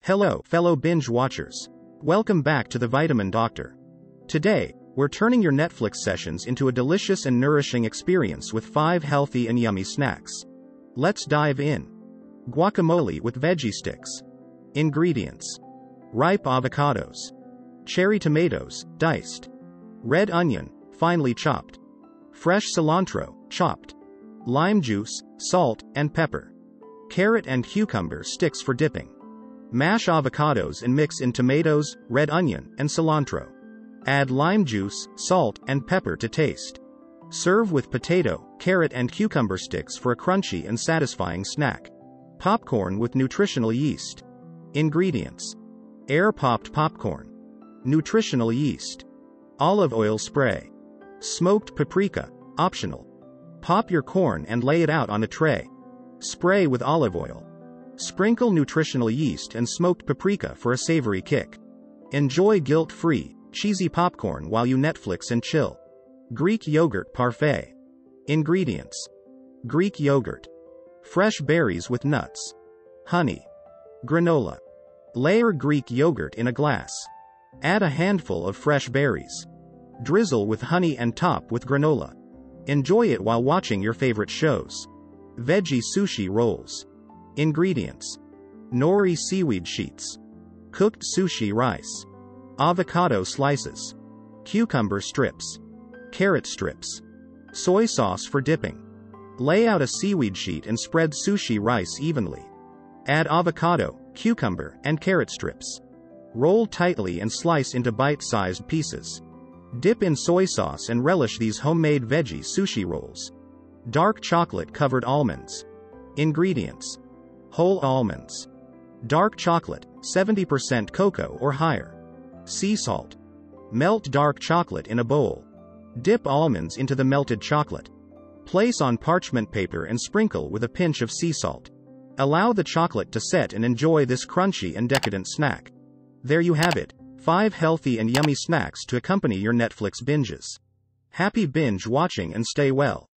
Hello, fellow binge watchers. Welcome back to the Vitamin Doctor. Today, we're turning your Netflix sessions into a delicious and nourishing experience with 5 healthy and yummy snacks. Let's dive in. Guacamole with veggie sticks. Ingredients: ripe avocados, cherry tomatoes, diced, red onion, finely chopped, fresh cilantro, chopped, lime juice, salt, and pepper, carrot and cucumber sticks for dipping. Mash avocados and mix in tomatoes, red onion, and cilantro. Add lime juice, salt, and pepper to taste. Serve with potato, carrot, and cucumber sticks for a crunchy and satisfying snack. Popcorn with nutritional yeast. Ingredients: air-popped popcorn, nutritional yeast, olive oil spray, smoked paprika, optional. Pop your corn and lay it out on a tray. Spray with olive oil. Sprinkle nutritional yeast and smoked paprika for a savory kick. Enjoy guilt-free, cheesy popcorn while you Netflix and chill. Greek yogurt parfait. Ingredients: Greek yogurt, fresh berries with nuts, honey, granola. Layer Greek yogurt in a glass. Add a handful of fresh berries. Drizzle with honey and top with granola. Enjoy it while watching your favorite shows. Veggie sushi rolls. Ingredients: nori seaweed sheets, cooked sushi rice, avocado slices, cucumber strips, carrot strips, soy sauce for dipping. Lay out a seaweed sheet and spread sushi rice evenly. Add avocado, cucumber, and carrot strips. Roll tightly and slice into bite-sized pieces. Dip in soy sauce and relish these homemade veggie sushi rolls. Dark chocolate-covered almonds. Ingredients: whole almonds, dark chocolate, 70% cocoa or higher, sea salt. Melt dark chocolate in a bowl. Dip almonds into the melted chocolate. Place on parchment paper and sprinkle with a pinch of sea salt. Allow the chocolate to set and enjoy this crunchy and decadent snack. There you have it, 5 healthy and yummy snacks to accompany your Netflix binges. Happy binge watching and stay well.